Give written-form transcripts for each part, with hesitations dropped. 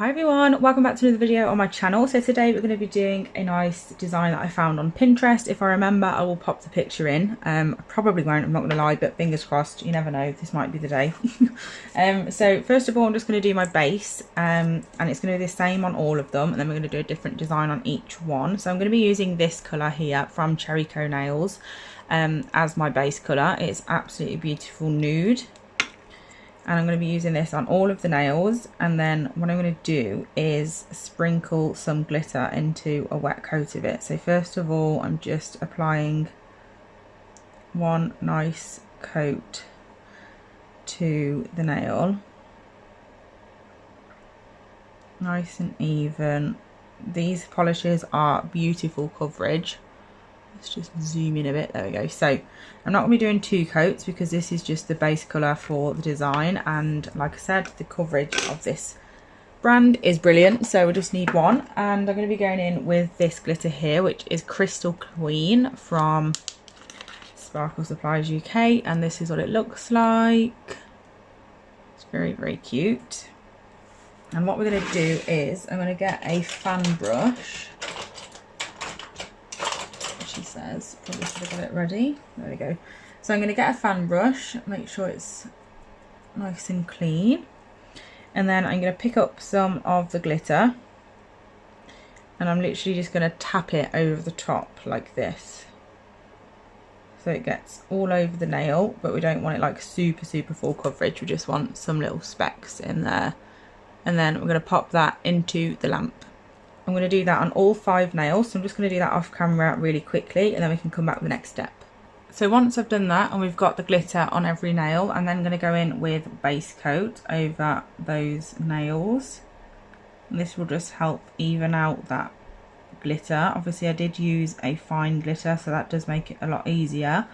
Hi everyone, welcome back to another video on my channel. So today we're going to be doing a nice design that I found on Pinterest. If I remember, I will pop the picture in. I probably won't, I'm not going to lie, but fingers crossed, you never know, this might be the day. So first of all, I'm just going to do my base, and it's going to be the same on all of them, and then we're going to do a different design on each one. So I'm going to be using this colour here from Cherry Co Nails as my base colour. It's absolutely beautiful nude. And I'm going to be using this on all of the nails, and then what I'm going to do is sprinkle some glitter into a wet coat of it. So first of all, I'm just applying one nice coat to the nail, nice and even. These polishes are beautiful coverage. Let's just zoom in a bit, there we go. So I'm not going to be doing 2 coats because this is just the base colour for the design, and like I said, the coverage of this brand is brilliant, so we just need one. And I'm going to be going in with this glitter here, which is Crystal Queen from Sparkle Supplies UK, and this is what it looks like. It's very, very cute. And what we're going to do is I'm going to get a fan brush. Says probably should have got it ready. There we go. So I'm going to get a fan brush, make sure it's nice and clean, and then I'm going to pick up some of the glitter, and I'm literally just going to tap it over the top like this, so it gets all over the nail, but we don't want it like super full coverage. We just want some little specks in there, and then we're going to pop that into the lamp. I'm going to do that on all 5 nails, so I'm just going to do that off camera really quickly, and then we can come back with the next step. So once I've done that and we've got the glitter on every nail, I'm then going to go in with base coat over those nails, and this will just help even out that glitter. Obviously I did use a fine glitter, so that does make it a lot easier.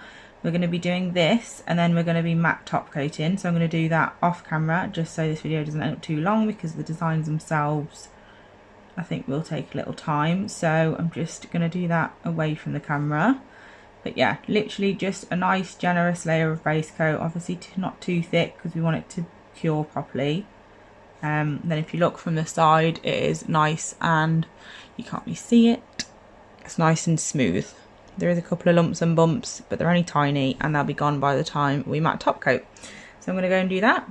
We're going to be doing this, and then we're going to be matte top coating, so I'm going to do that off camera just so this video doesn't end up too long, because the designs themselves I think will take a little time, so I'm just going to do that away from the camera. But yeah, literally just a nice generous layer of base coat, obviously not too thick because we want it to cure properly. Then if you look from the side, it is nice, and you can't really see it, it's nice and smooth. There is a couple of lumps and bumps, but they're only tiny and they'll be gone by the time we matte top coat. So I'm going to go and do that.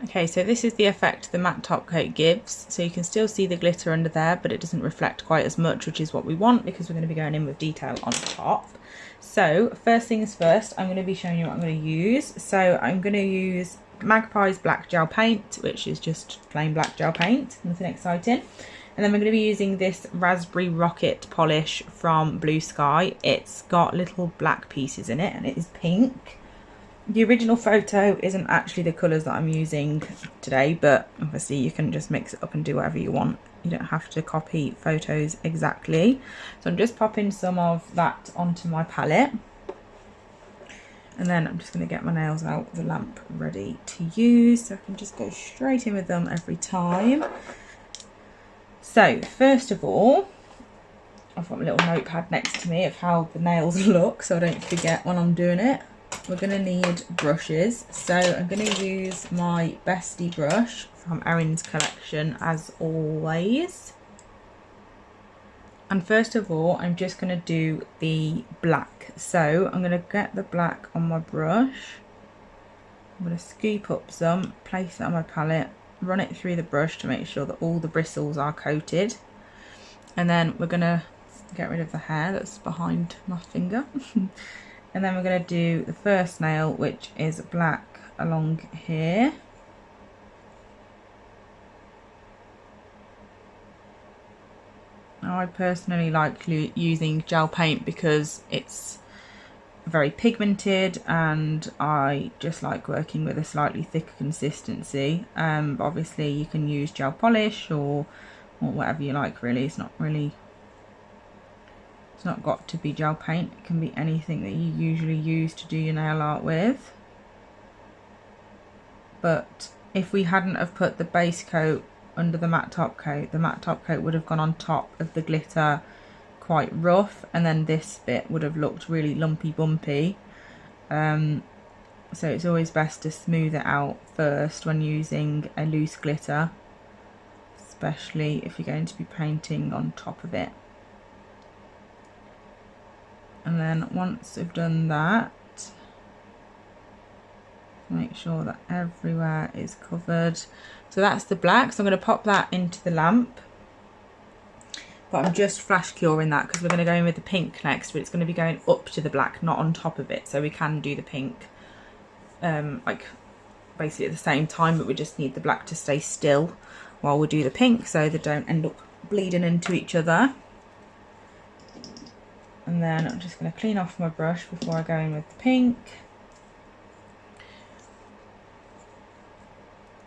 Okay, so this is the effect the matte top coat gives. So you can still see the glitter under there, but it doesn't reflect quite as much, which is what we want because we're going to be going in with detail on top. So first things first, I'm going to be showing you what I'm going to use. So I'm going to use Magpie's black gel paint, which is just plain black gel paint, nothing exciting. And then we're going to be using this Raspberry Rocket polish from Blue Sky. It's got little black pieces in it, and it is pink. The original photo isn't actually the colours that I'm using today, but obviously you can just mix it up and do whatever you want. You don't have to copy photos exactly. So I'm just popping some of that onto my palette. And then I'm just going to get my nails out, the lamp ready to use, so I can just go straight in with them every time. So first of all, I've got my little notepad next to me of how the nails look so I don't forget when I'm doing it. We're going to need brushes, so I'm going to use my Bestie brush from Erin's collection as always. And first of all, I'm just going to do the black. So I'm going to get the black on my brush, I'm going to scoop up some, place it on my palette, run it through the brush to make sure that all the bristles are coated, and then we're going to get rid of the hair that's behind my finger. And then we're going to do the first nail, which is black along here. Now I personally like using gel paint because it's very pigmented, and I just like working with a slightly thicker consistency. Obviously you can use gel polish or whatever you like really. It's not got to be gel paint, it can be anything that you usually use to do your nail art with. But if we hadn't have put the base coat under the matte top coat, the matte top coat would have gone on top of the glitter quite rough, and then this bit would have looked really lumpy bumpy. So it's always best to smooth it out first when using a loose glitter. especially if you're going to be painting on top of it. And then once I've done that, make sure that everywhere is covered. So that's the black, so I'm going to pop that into the lamp, but I'm just flash curing that because we're going to go in with the pink next, but it's going to be going up to the black, not on top of it. So we can do the pink like basically at the same time, but we just need the black to stay still while we do the pink so they don't end up bleeding into each other. And then I'm just going to clean off my brush before I go in with the pink.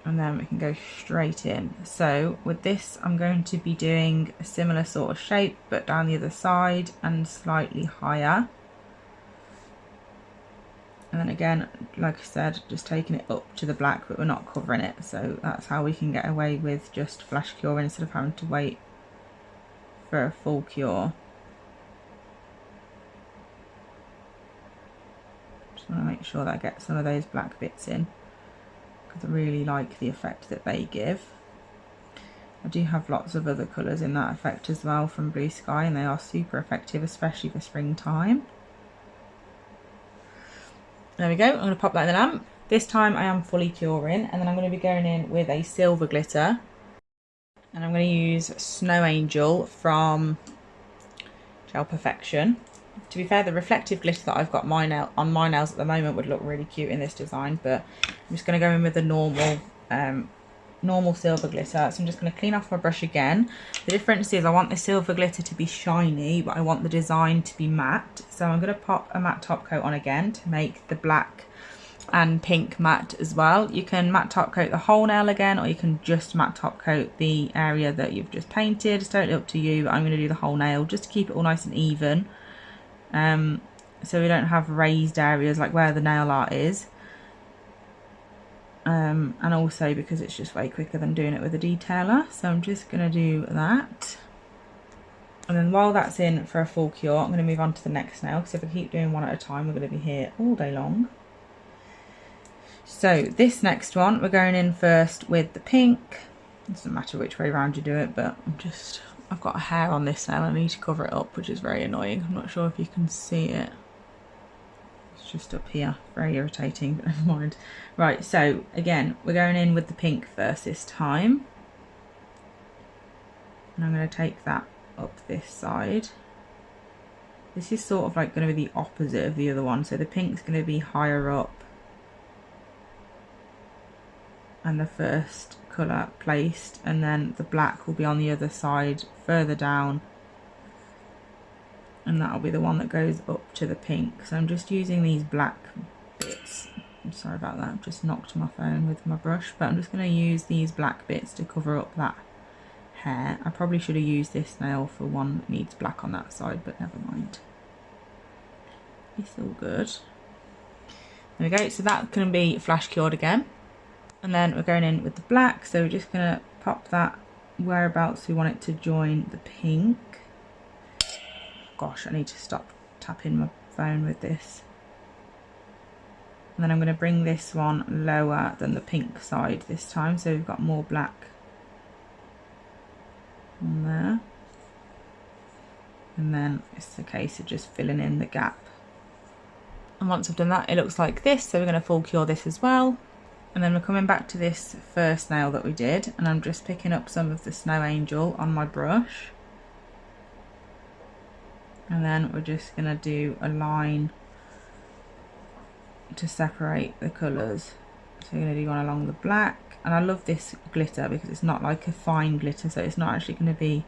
And then we can go straight in. So with this, I'm going to be doing a similar sort of shape, but down the other side and slightly higher. And then again, like I said, just taking it up to the black, but we're not covering it. So that's how we can get away with just flash curing instead of having to wait for a full cure. Just want to make sure that I get some of those black bits in, because I really like the effect that they give. I do have lots of other colours in that effect as well from Blue Sky, and they are super effective, especially for springtime. There we go, I'm going to pop that in the lamp. This time I am fully curing, and then I'm going to be going in with a silver glitter. And I'm going to use Snow Angel from Gel Perfection. To be fair, the reflective glitter that I've got on my nails at the moment would look really cute in this design, but I'm just going to go in with the normal silver glitter. So I'm just going to clean off my brush again. The difference is I want the silver glitter to be shiny, but I want the design to be matte. So I'm going to pop a matte top coat on again to make the black and pink matte as well. You can matte top coat the whole nail again, or you can just matte top coat the area that you've just painted. It's totally up to you, but I'm going to do the whole nail just to keep it all nice and even. So we don't have raised areas like where the nail art is. And also because it's just way quicker than doing it with a detailer. So I'm just going to do that. And then while that's in for a full cure, I'm going to move on to the next nail, because if I keep doing one at a time, we're going to be here all day long. So this next one, we're going in first with the pink. It doesn't matter which way around you do it, but I've got a hair on this nail. I need to cover it up, which is very annoying. I'm not sure if you can see it. It's just up here, very irritating, but never mind. Right, so again, we're going in with the pink first this time. And I'm going to take that up this side. This is sort of like going to be the opposite of the other one. So the pink's going to be higher up, and the first colour placed, and then the black will be on the other side further down, and that'll be the one that goes up to the pink. So I'm just using these black bits. I'm sorry about that, I've just knocked my phone with my brush, but I'm just going to use these black bits to cover up that hair. I probably should have used this nail for one that needs black on that side, but never mind. It's all good. There we go, so that can be flash cured again. And then we're going in with the black, so we're just going to pop that whereabouts we want it to join the pink. Gosh, I need to stop tapping my phone with this. And then I'm going to bring this one lower than the pink side this time, so we've got more black on there. And then it's a case of just filling in the gap. And once I've done that, it looks like this, so we're going to full cure this as well. And then we're coming back to this first nail that we did, and I'm just picking up some of the Snow Angel on my brush. And then we're just going to do a line to separate the colours. So we're going to do one along the black. And I love this glitter because it's not like a fine glitter, so it's not actually going to be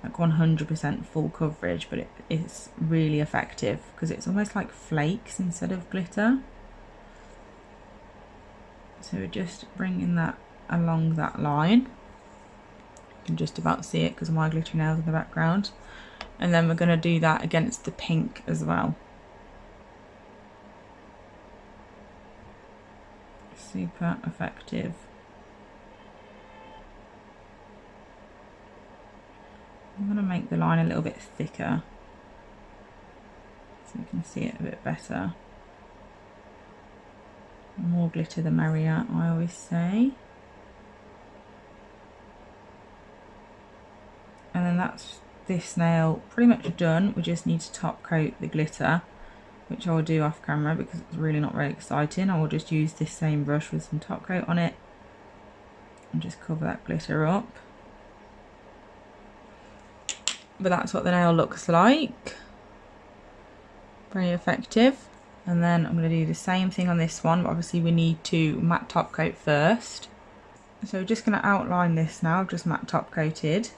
like 100% full coverage, but it's really effective because it's almost like flakes instead of glitter. So we're just bringing that along that line. You can just about see it because of my glittery nails in the background. And then we're going to do that against the pink as well. Super effective. I'm going to make the line a little bit thicker so you can see it a bit better. The more glitter the merrier, I always say. that's this nail pretty much done. We just need to top coat the glitter, which I will do off camera because it's really not very exciting. I will just use this same brush with some top coat on it and just cover that glitter up. But that's what the nail looks like. Very effective. And then I'm going to do the same thing on this one, but obviously we need to matte top coat first. So we're just going to outline this now. I've just matte top coated.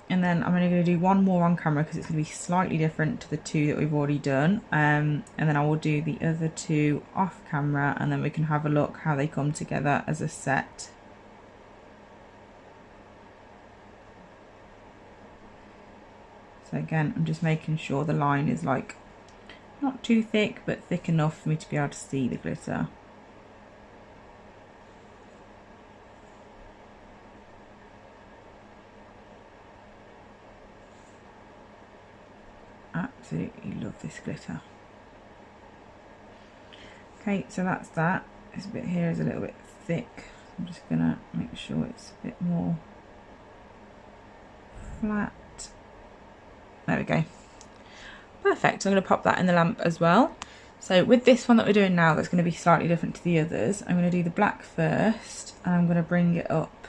And then I'm only going to do one more on camera because it's going to be slightly different to the two that we've already done. And then I will do the other two off camera, and then we can have a look how they come together as a set. So again, I'm just making sure the line is like not too thick, but thick enough for me to be able to see the glitter. Absolutely love this glitter. Okay, so that's that. This bit here is a little bit thick. I'm just gonna make sure it's a bit more flat. There we go. Perfect. I'm going to pop that in the lamp as well. So with this one that we're doing now, that's going to be slightly different to the others. I'm going to do the black first, and I'm going to bring it up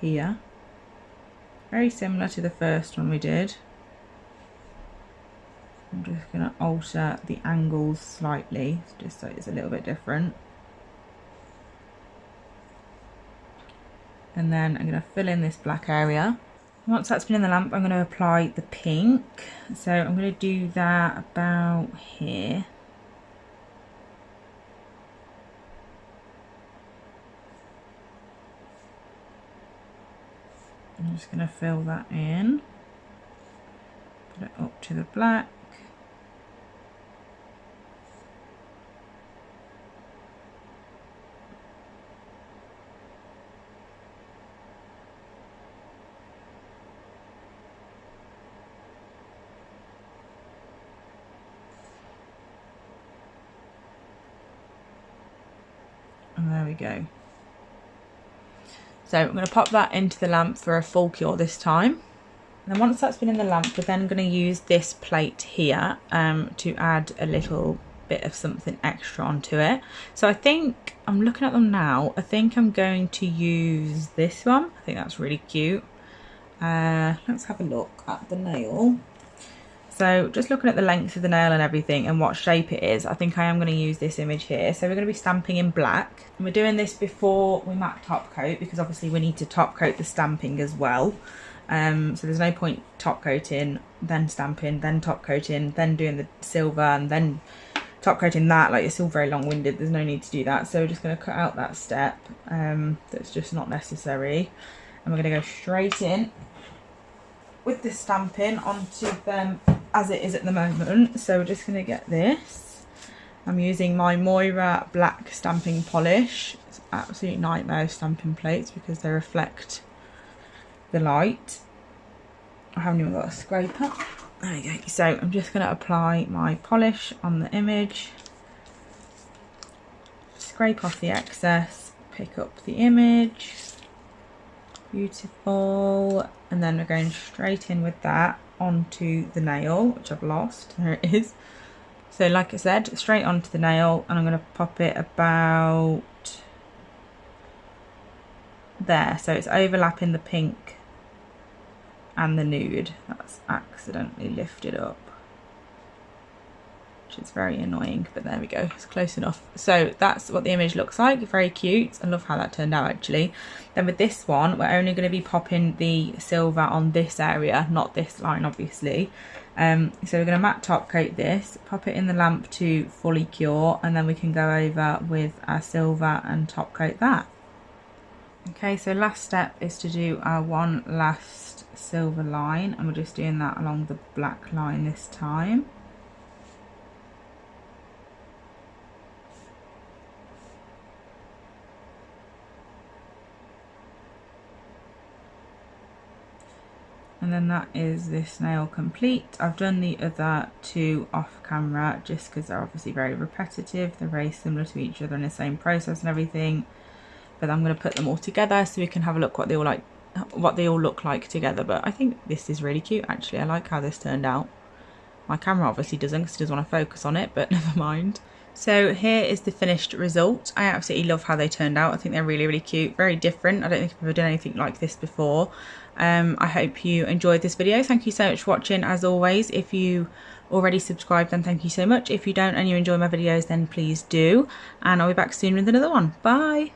here. Very similar to the first one we did. I'm just going to alter the angles slightly, just so it's a little bit different. And then I'm going to fill in this black area. Once that's been in the lamp, I'm going to apply the pink. So I'm going to do that about here. I'm just going to fill that in. Put it up to the black. And there we go. So I'm going to pop that into the lamp for a full cure this time. And then once that's been in the lamp, we're then going to use this plate here to add a little bit of something extra onto it. So I think, I'm looking at them now, I think I'm going to use this one. I think that's really cute. Let's have a look at the nail. So just looking at the length of the nail and everything and what shape it is, I think I am going to use this image here. So we're going to be stamping in black. And we're doing this before we matte top coat, because obviously we need to top coat the stamping as well. So there's no point top coating, then stamping, then top coating, then doing the silver and then top coating that. Like, it's all very long-winded. There's no need to do that. So we're just going to cut out that step. That's just not necessary. And we're going to go straight in with the stamping onto them as it is at the moment. So we're just going to get this. I'm using my Moira black stamping polish. It's an absolute nightmare of stamping plates because they reflect the light. I haven't even got a scraper. There we go. So I'm just going to apply my polish on the image, scrape off the excess, pick up the image. Beautiful. And then we're going straight in with that onto the nail, which I've lost. There it is. So like I said, straight onto the nail, and I'm going to pop it about there. So it's overlapping the pink and the nude. That's accidentally lifted up, which is very annoying, but there we go, it's close enough. So that's what the image looks like. Very cute. I love how that turned out actually. Then with this one, we're only going to be popping the silver on this area, not this line obviously. So we're going to matte top coat this, pop it in the lamp to fully cure, and then we can go over with our silver and top coat that. Okay, so last step is to do our one last silver line, and we're just doing that along the black line this time. And then that is this nail complete. I've done the other two off camera just because they're obviously very repetitive. They're very similar to each other in the same process and everything. But I'm going to put them all together so we can have a look what they all what they all look like together. But I think this is really cute actually. I like how this turned out. My camera obviously doesn't because it doesn't want to focus on it, but never mind. So here is the finished result. I absolutely love how they turned out. I think they're really, really cute, very different. I don't think I've ever done anything like this before. I hope you enjoyed this video. Thank you so much for watching. As always, if you already subscribed, then thank you so much. If you don't and you enjoy my videos, then please do. And I'll be back soon with another one. Bye.